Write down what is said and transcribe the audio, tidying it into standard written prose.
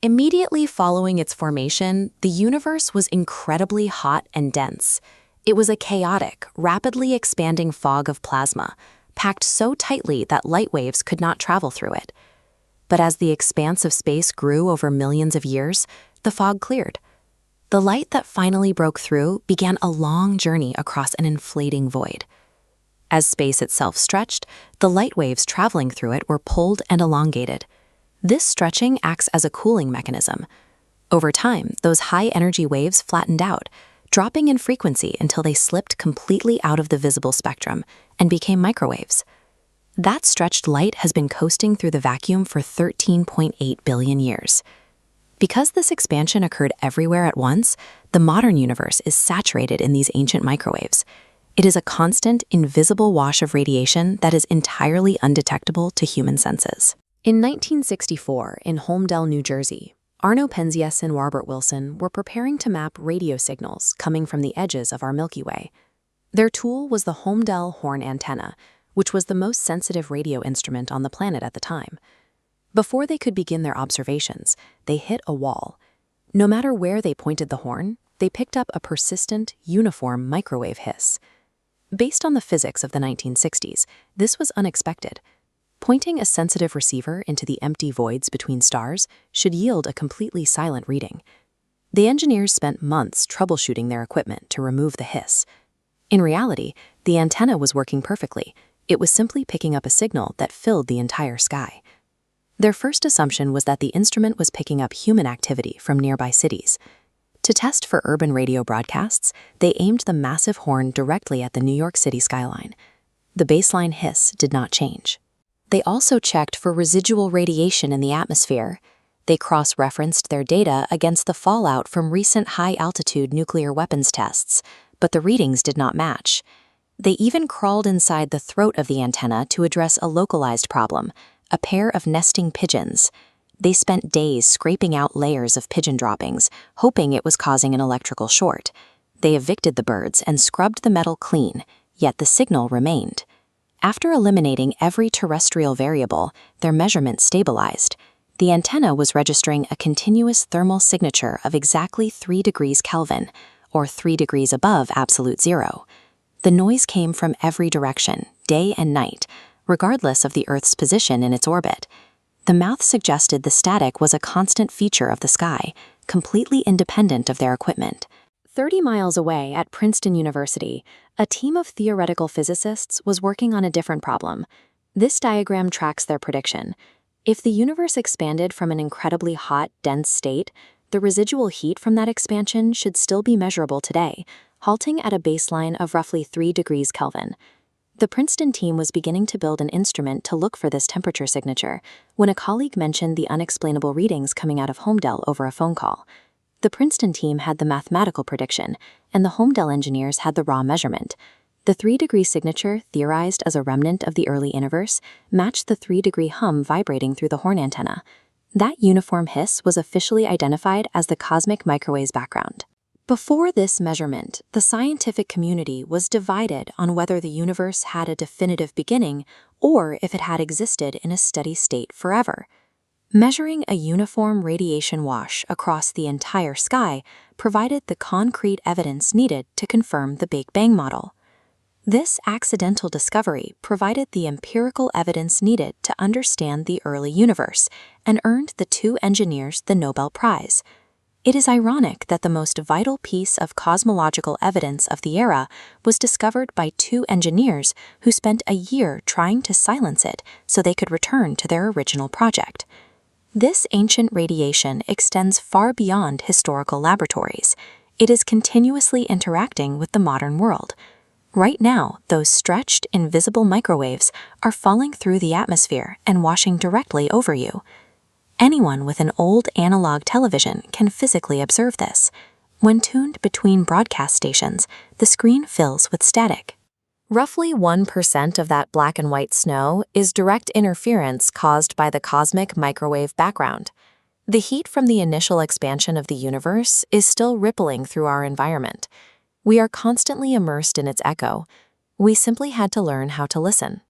Immediately following its formation, the universe was incredibly hot and dense. It was a chaotic, rapidly expanding fog of plasma, packed so tightly that light waves could not travel through it. But as the expanse of space grew over millions of years, the fog cleared. The light that finally broke through began a long journey across an inflating void. As space itself stretched, the light waves traveling through it were pulled and elongated. This stretching acts as a cooling mechanism. Over time, those high-energy waves flattened out, dropping in frequency until they slipped completely out of the visible spectrum and became microwaves. That stretched light has been coasting through the vacuum for 13.8 billion years. Because this expansion occurred everywhere at once, the modern universe is saturated in these ancient microwaves. It is a constant, invisible wash of radiation that is entirely undetectable to human senses. In 1964, in Holmdel, New Jersey, Arno, Penzias, and Robert Wilson were preparing to map radio signals coming from the edges of our Milky Way. Their tool was the Holmdel horn antenna, which was the most sensitive radio instrument on the planet at the time. Before they could begin their observations, they hit a wall. No matter where they pointed the horn, they picked up a persistent, uniform microwave hiss. Based on the physics of the 1960s, this was unexpected. Pointing a sensitive receiver into the empty voids between stars should yield a completely silent reading. The engineers spent months troubleshooting their equipment to remove the hiss. In reality, the antenna was working perfectly. It was simply picking up a signal that filled the entire sky. Their first assumption was that the instrument was picking up human activity from nearby cities. To test for urban radio broadcasts, they aimed the massive horn directly at the New York City skyline. The baseline hiss did not change. They also checked for residual radiation in the atmosphere. They cross-referenced their data against the fallout from recent high-altitude nuclear weapons tests, but the readings did not match. They even crawled inside the throat of the antenna to address a localized problem, a pair of nesting pigeons. They spent days scraping out layers of pigeon droppings, hoping it was causing an electrical short. They evicted the birds and scrubbed the metal clean, yet the signal remained. After eliminating every terrestrial variable, their measurement stabilized. The antenna was registering a continuous thermal signature of exactly 3 degrees Kelvin, or 3 degrees above absolute zero. The noise came from every direction, day and night, regardless of the Earth's position in its orbit. The math suggested the static was a constant feature of the sky, completely independent of their equipment. 30 miles away at Princeton University, a team of theoretical physicists was working on a different problem. This diagram tracks their prediction. If the universe expanded from an incredibly hot, dense state, the residual heat from that expansion should still be measurable today, halting at a baseline of roughly 3 degrees Kelvin. The Princeton team was beginning to build an instrument to look for this temperature signature when a colleague mentioned the unexplainable readings coming out of Holmdel over a phone call. The Princeton team had the mathematical prediction, and the Holmdel engineers had the raw measurement. The 3-degree signature, theorized as a remnant of the early universe, matched the 3-degree hum vibrating through the horn antenna. That uniform hiss was officially identified as the cosmic microwave's background. Before this measurement, the scientific community was divided on whether the universe had a definitive beginning or if it had existed in a steady state forever. Measuring a uniform radiation wash across the entire sky provided the concrete evidence needed to confirm the Big Bang model. This accidental discovery provided the empirical evidence needed to understand the early universe and earned the two engineers the Nobel Prize. It is ironic that the most vital piece of cosmological evidence of the era was discovered by two engineers who spent a year trying to silence it so they could return to their original project. This ancient radiation extends far beyond historical laboratories. It is continuously interacting with the modern world. Right now, those stretched, invisible microwaves are falling through the atmosphere and washing directly over you. Anyone with an old analog television can physically observe this. When tuned between broadcast stations, the screen fills with static. Roughly 1% of that black and white snow is direct interference caused by the cosmic microwave background. The heat from the initial expansion of the universe is still rippling through our environment. We are constantly immersed in its echo. We simply had to learn how to listen.